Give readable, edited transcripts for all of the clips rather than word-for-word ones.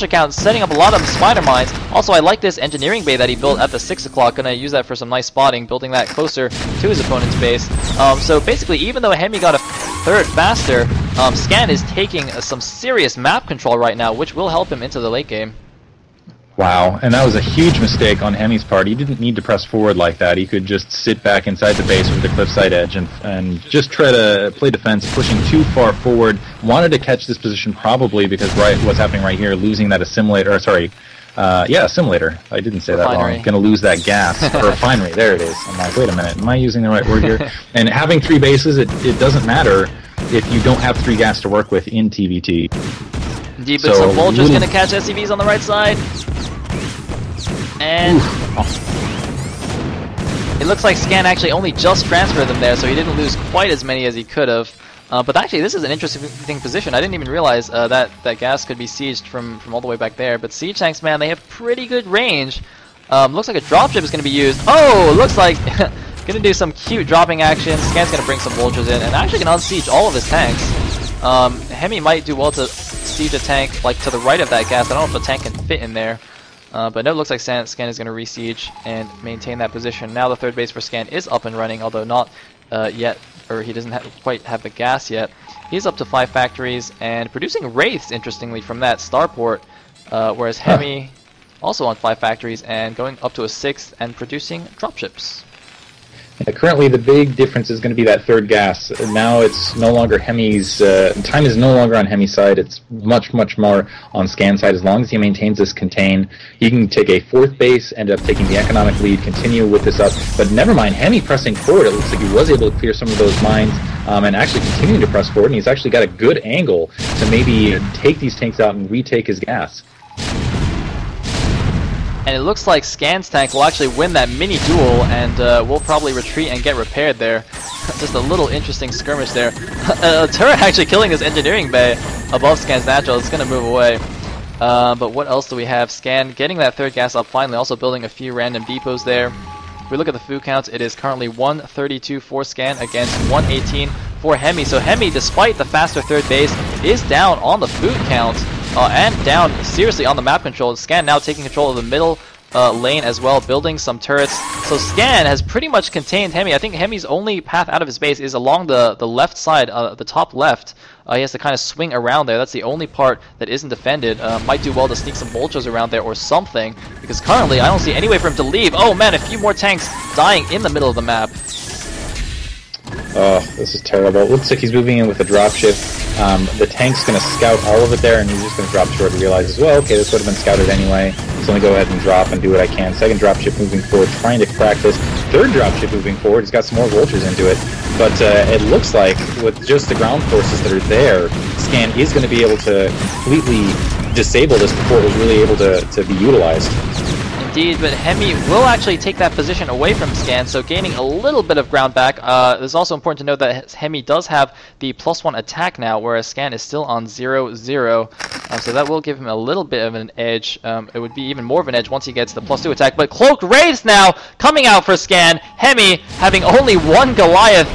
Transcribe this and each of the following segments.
account, setting up a lot of spider mines. Also, I like this engineering bay that he built at the 6 o'clock. Gonna use that for some nice spotting, building that closer to his opponent's base. So basically, even though Heme got a third faster, Scan is taking some serious map control right now, which will help him into the late game. Wow, and that was a huge mistake on Heme's part. He didn't need to press forward like that. He could just sit back inside the base with the cliffside edge and just try to play defense, pushing too far forward. Wanted to catch this position probably because what's happening right here, losing that assimilator, or sorry, assimilator. I didn't say Refinery. that wrong. Going to lose that gas. Or refinery, there it is. I'm like, wait a minute, am I using the right word here? And having 3 bases, it doesn't matter if you don't have 3 gas to work with in TVT. Indeed, but some Vulture's going to catch SCVs on the right side. And it looks like Scan actually only just transferred them there, so he didn't lose quite as many as he could have. But actually, this is an interesting position. I didn't even realize that gas could be sieged from all the way back there. But siege tanks, man, they have pretty good range. Looks like a dropship is going to be used. Oh, looks like going to do some cute dropping action. Scan's going to bring some vultures in and actually can unsiege all of his tanks. Heme might do well to siege a tank like to the right of that gas. I don't know if the tank can fit in there. But no, it looks like Scan is going to re-siege and maintain that position. Now the third base for Scan is up and running, although not yet, or he doesn't quite have the gas yet. He's up to 5 factories and producing wraiths, interestingly, from that starport, whereas Heme also on 5 factories and going up to a 6th and producing dropships. Currently, the big difference is going to be that third gas. Now it's no longer Heme's, time is no longer on Heme's side, it's much more on Scan's side. As long as he maintains this contain, he can take a 4th base, end up taking the economic lead, continue with this up. But never mind, Heme pressing forward, it looks like he was able to clear some of those mines and actually continuing to press forward, and he's actually got a good angle to maybe take these tanks out and retake his gas. And it looks like Scan's tank will actually win that mini duel, and we'll probably retreat and get repaired there. Just a little interesting skirmish there. A turret actually killing this engineering bay above Scan's natural. It's going to move away. But what else do we have? Scan getting that third gas up finally, also building a few random depots there. If we look at the food counts, it is currently 132 for Scan against 118 for Heme. So Heme, despite the faster third base, is down on the food count. And down seriously on the map control. Scan now taking control of the middle lane as well, building some turrets. So Scan has pretty much contained Heme. I think Heme's only path out of his base is along the left side, the top left. He has to kind of swing around there. That's the only part that isn't defended. Might do well to sneak some vultures around there or something, because currently I don't see any way for him to leave. Oh man, a few more tanks dying in the middle of the map. Oh, this is terrible. It looks like he's moving in with a dropship. The tank's going to scout all of it there, and he's just going to drop short and realize as well, okay, this would have been scouted anyway, so let me go ahead and drop and do what I can. Second dropship moving forward, trying to crack this. Third dropship moving forward, he's got some more vultures into it, but it looks like with just the ground forces that are there, Scan is going to be able to completely disable this before it was really able to be utilized. Indeed, but Heme will actually take that position away from Scan, so gaining a little bit of ground back. It's also important to note that Heme does have the +1 attack now, whereas Scan is still on 0-0. So that will give him a little bit of an edge. It would be even more of an edge once he gets the +2 attack. But Cloaked Wraiths now coming out for Scan. Heme having only 1 Goliath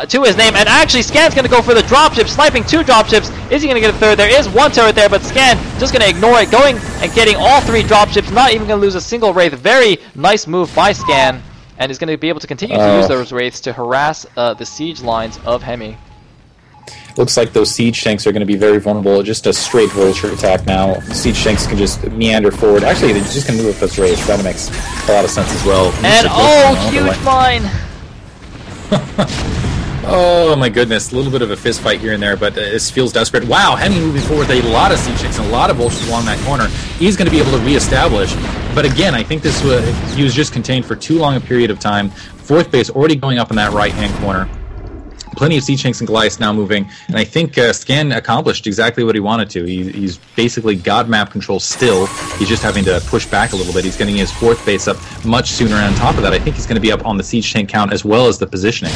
to his name, and actually Scan's going to go for the dropship, sniping 2 dropships. Is he going to get a third? There is 1 turret there, but Scan just going to ignore it, going and getting all 3 dropships, not even going to lose a single Wraith. Very nice move by Scan, and is going to be able to continue to use those Wraiths to harass the siege lines of Heme. Looks like those siege tanks are going to be very vulnerable. Just a straight vulture attack now. Siege tanks can just meander forward. Actually, they're just going to move with those Wraiths. That makes a lot of sense as well. And huge mine! Oh my goodness, a little bit of a fist fight here and there, but this feels desperate. Wow, Heme moving forward with a lot of siege tanks and a lot of vultures along that corner. He's going to be able to reestablish, but again, I think he was just contained for too long a period of time. 4th base already going up in that right-hand corner. Plenty of siege tanks and Goliaths now moving, and I think Scan accomplished exactly what he wanted to. He's basically got map control still. He's just having to push back a little bit. He's getting his 4th base up much sooner, and on top of that, I think he's going to be up on the siege tank count as well as the positioning.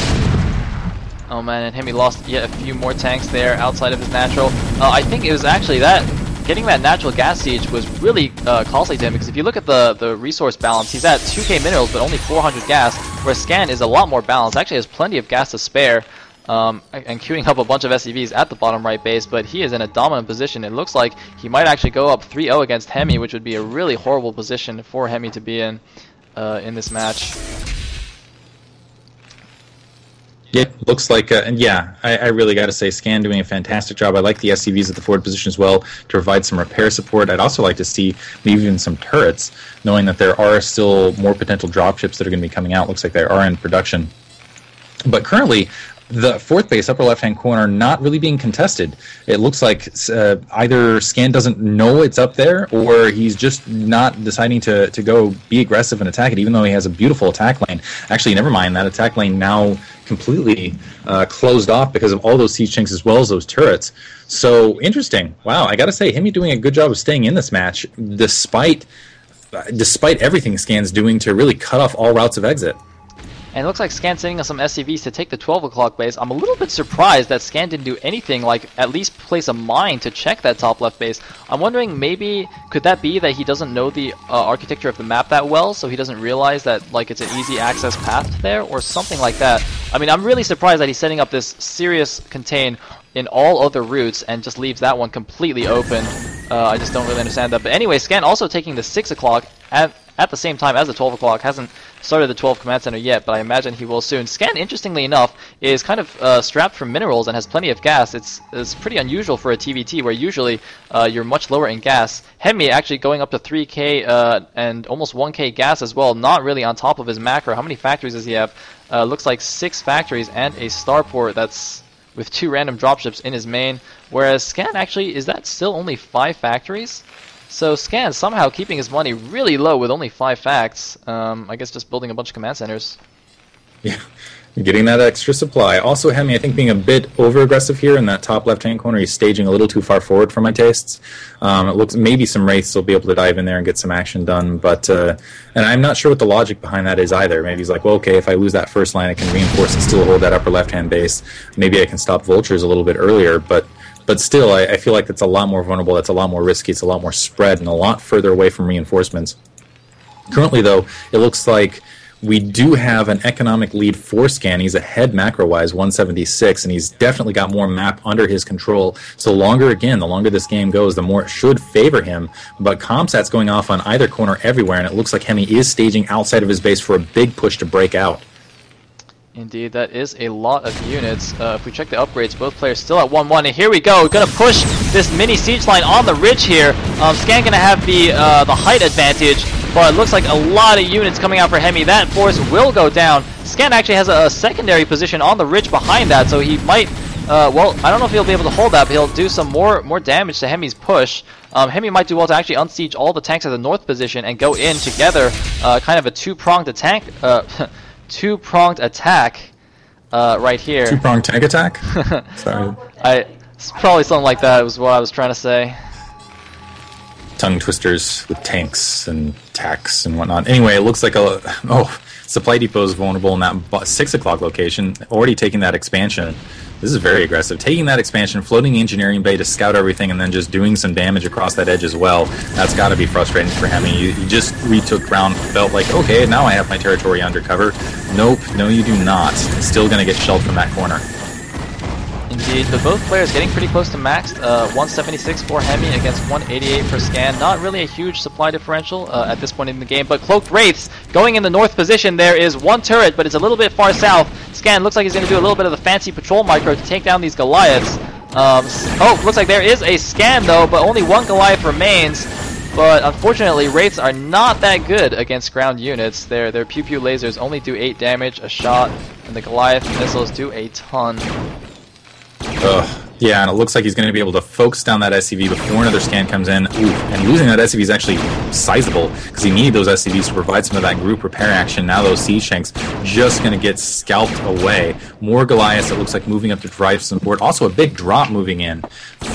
Oh man, and Heme lost yet a few more tanks there outside of his natural. I think it was actually that getting that natural gas siege was really costly to him, because if you look at the resource balance, he's at 2k minerals but only 400 gas, whereas Scan is a lot more balanced, actually has plenty of gas to spare. and queuing up a bunch of SCVs at the bottom right base, but he is in a dominant position. It looks like he might actually go up 3-0 against Heme, which would be a really horrible position for Heme to be in this match. Yeah, looks like, and yeah, I really got to say, Scan doing a fantastic job. I like the SCVs at the forward position as well to provide some repair support. I'd also like to see maybe even some turrets, knowing that there are still more potential dropships that are going to be coming out. Looks like they are in production. But currently, the fourth base, upper left-hand corner, not really being contested. It looks like either Scan doesn't know it's up there, or he's just not deciding to go be aggressive and attack it, even though he has a beautiful attack lane. Actually, never mind, that attack lane now completely closed off because of all those siege tanks as well as those turrets. So, interesting. Wow, I gotta say, Heme doing a good job of staying in this match, despite everything Scan's doing to really cut off all routes of exit. And it looks like Scan sending us some SCVs to take the 12 o'clock base. I'm a little bit surprised that Scan didn't do anything, like at least place a mine to check that top left base. I'm wondering, maybe, could that be that he doesn't know the architecture of the map that well, so he doesn't realize that like it's an easy access path there, or something like that. I mean, I'm really surprised that he's setting up this serious contain in all other routes and just leaves that one completely open. I just don't really understand that. But anyway, Scan also taking the 6 o'clock at the same time as the 12 o'clock. Hasn't started the 12 command center yet, but I imagine he will soon. Scan, interestingly enough, is kind of strapped for minerals and has plenty of gas. It's pretty unusual for a TVT, where usually you're much lower in gas. Heme actually going up to 3k and almost 1k gas as well, not really on top of his macro. How many factories does he have? Looks like 6 factories and a starport that's with 2 random dropships in his main, whereas Scan actually, is that still only 5 factories? So Scan somehow keeping his money really low with only 5 facts. I guess just building a bunch of command centers. Yeah, getting that extra supply. Also, Heme, I think, being a bit over-aggressive here in that top left-hand corner. He's staging a little too far forward for my tastes. It looks maybe some Wraiths will be able to dive in there and get some action done, but and I'm not sure what the logic behind that is either. Maybe he's like, well, okay, if I lose that first line, I can reinforce and still hold that upper left-hand base. Maybe I can stop Vultures a little bit earlier, but still, I feel like that's a lot more vulnerable, that's a lot more risky, it's a lot more spread, and a lot further away from reinforcements. Currently, though, it looks like we do have an economic lead for Scan. He's ahead macro-wise, 176, and he's definitely got more map under his control. So the longer this game goes, the more it should favor him. But Comsat's going off on either corner everywhere, and it looks like Heme is staging outside of his base for a big push to break out. Indeed, that is a lot of units. If we check the upgrades, both players still at 1-1, and here we go. Gonna push this mini siege line on the ridge here. Scan gonna have the height advantage, but it looks like a lot of units coming out for Heme. That force will go down. Scan actually has a secondary position on the ridge behind that, so he might, well, I don't know if he'll be able to hold that, but he'll do some more damage to Heme's push. Heme might do well to actually unsiege all the tanks at the north position and go in together, kind of a two-pronged attack. Two-pronged attack right here. Two-pronged tank attack? Sorry. It's probably something like that was what I was trying to say. Tongue twisters with tanks and attacks and whatnot. Anyway, it looks like Supply Depot is vulnerable in that 6 o'clock location, already taking that expansion. This is very aggressive. Taking that expansion, floating the engineering bay to scout everything, and then just doing some damage across that edge as well. That's got to be frustrating for Heme. You just retook ground, felt like, okay, now I have my territory under cover. Nope, no you do not. Still going to get shelled from that corner. Indeed, but both players getting pretty close to maxed. 176 for Heme against 188 for Scan. Not really a huge supply differential at this point in the game, but Cloaked Wraiths going in the north position. There is one turret, but it's a little bit far south. Scan looks like he's going to do a little bit of the fancy patrol micro to take down these Goliaths. Looks like there is a Scan though, but only one Goliath remains. But unfortunately, Wraiths are not that good against ground units. Their pew-pew lasers only do 8 damage a shot, and the Goliath missiles do a ton. Yeah, and it looks like he's going to be able to focus down that SCV before another Scan comes in. Ooh, and losing that SCV is actually sizable, because he needed those SCVs to provide some of that group repair action. Now those siege tanks just going to get scalped away. More Goliaths, it looks like, moving up to drive support. Also a big drop moving in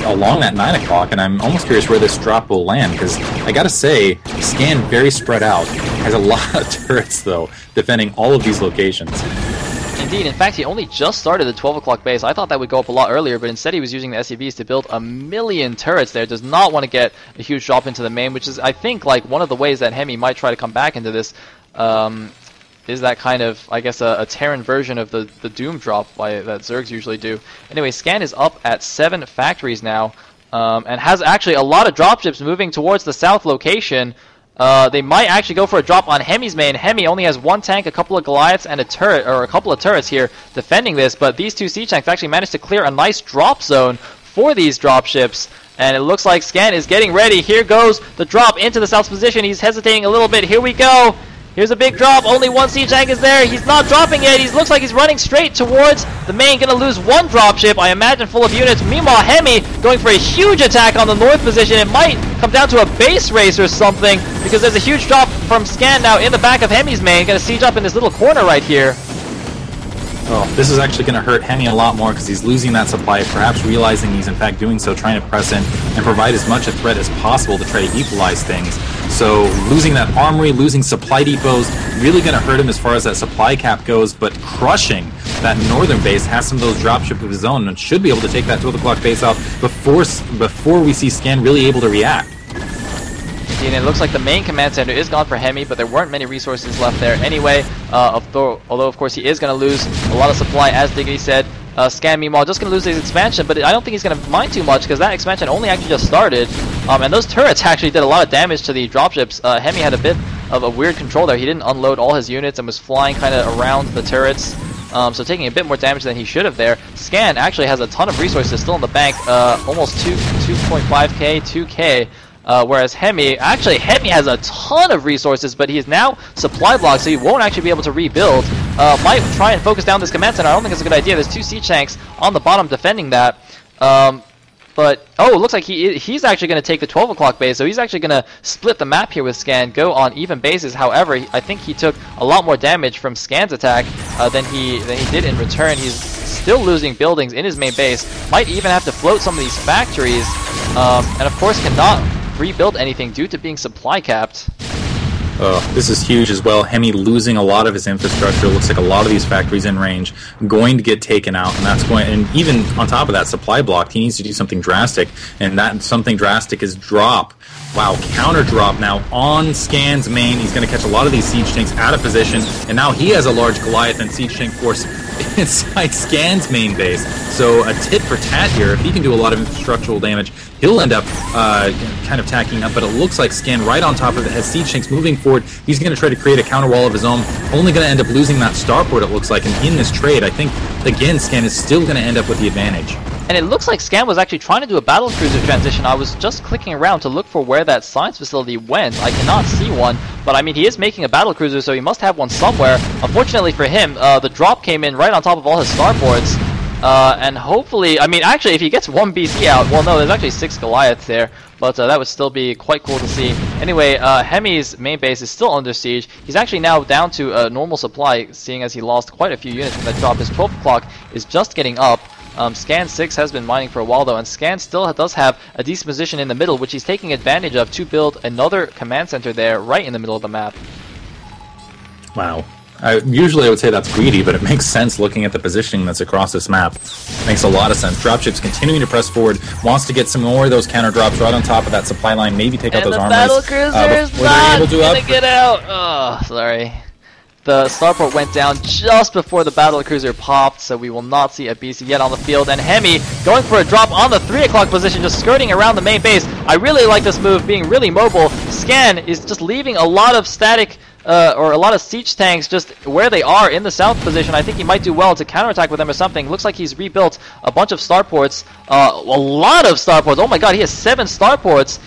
along that 9 o'clock, and I'm almost curious where this drop will land, because I got to say, Scan very spread out. Has a lot of turrets, though, defending all of these locations. Indeed, in fact, he only just started the 12 o'clock base. I thought that would go up a lot earlier, but instead he was using the SCVs to build 1,000,000 turrets there. Does not want to get a huge drop into the main, which is, I think, like one of the ways that Heme might try to come back into this is that kind of, I guess, a Terran version of the Doom drop that Zergs usually do. Anyway, Scan is up at 7 factories now, and has actually a lot of dropships moving towards the south location. They might actually go for a drop on Heme's main. Heme only has 1 tank, a couple of Goliaths, and a turret, or a couple of turrets here defending this, but these 2 siege tanks actually managed to clear a nice drop zone for these dropships. And it looks like Scan is getting ready. Here goes the drop into the south position. He's hesitating a little bit. Here we go. Here's a big drop. Only 1 siege tank is there. He's not dropping yet. He looks like he's running straight towards the main. Gonna lose 1 dropship, I imagine, full of units. Meanwhile, Heme going for a huge attack on the north position. It might come down to a base race or something, because there's a huge drop from Scan now in the back of Heme's main. Gonna siege up in this little corner right here. Oh, this is actually going to hurt Heme a lot more because he's losing that supply, perhaps realizing he's in fact doing so, trying to press in and provide as much a threat as possible to try to equalize things. So losing that armory, losing supply depots, really going to hurt him as far as that supply cap goes, but crushing that northern base, has some of those dropships of his own, and should be able to take that 12 o'clock base out before we see Scan really able to react. And it looks like the main command center is gone for Heme, but there weren't many resources left there anyway. Although of course he is going to lose a lot of supply, as Diggity said. Scan, meanwhile, just going to lose his expansion, but I don't think he's going to mind too much because that expansion only actually just started. And those turrets actually did a lot of damage to the dropships. Heme had a bit of a weird control there. He didn't unload all his units and was flying kind of around the turrets. So taking a bit more damage than he should have there. Scan actually has a ton of resources still in the bank, almost 2.5k, 2k. Whereas Heme has a ton of resources, but he is now supply blocked, so he won't actually be able to rebuild. Might try and focus down this command center. I don't think it's a good idea. There's 2 siege tanks on the bottom defending that. But, oh, it looks like he's actually going to take the 12 o'clock base, so he's actually going to split the map here with Scan, go on even bases. However, I think he took a lot more damage from Scan's attack than he did in return. He's still losing buildings in his main base, might even have to float some of these factories, and of course cannot rebuild anything due to being supply capped. This is huge as well. Heme losing a lot of his infrastructure. Looks like a lot of these factories in range going to get taken out, and that's going. And even on top of that, supply blocked. He needs to do something drastic, and that something drastic is drop. Wow, counter drop now on Scan's main. He's going to catch a lot of these siege tanks out of position, and now he has a large Goliath and siege tank force inside Scan's main base. So a tit for tat here. If he can do a lot of infrastructural damage, he'll end up kind of tacking up, but it looks like Scan right on top of it has siege tanks moving forward. He's going to try to create a counter wall of his own, only going to end up losing that starport, it looks like, and in this trade, I think, again, Scan is still going to end up with the advantage. And it looks like Scan was actually trying to do a battle cruiser transition. I was just clicking around to look for where that science facility went. I cannot see one, but I mean, he is making a battle cruiser, so he must have one somewhere. Unfortunately for him, the drop came in right on top of all his starports. And hopefully, I mean, actually, if he gets 1 BC out, well, no, there's actually 6 Goliaths there, but that would still be quite cool to see. Anyway, Heme's main base is still under siege. He's actually now down to a normal supply, seeing as he lost quite a few units from that drop. His 12 o'clock is just getting up. Scan 6 has been mining for a while though, and Scan still does have a decent position in the middle, which he's taking advantage of to build another command center there, right in the middle of the map. Wow. Usually I would say that's greedy, but it makes sense looking at the positioning that's across this map. Makes a lot of sense. Dropships continuing to press forward, wants to get some more of those counter drops right on top of that supply line, maybe take out those armors. And the battle cruiser is not gonna get out! Oh, sorry. The starport went down just before the battle cruiser popped, so we will not see a BC yet on the field. And Heme going for a drop on the 3 o'clock position, just skirting around the main base. I really like this move, being really mobile. Scan is just leaving a lot of static, or a lot of siege tanks just where they are in the south position. I think he might do well to counterattack with them or something. Looks like he's rebuilt a bunch of starports, a lot of starports. Oh my god, he has 7 starports.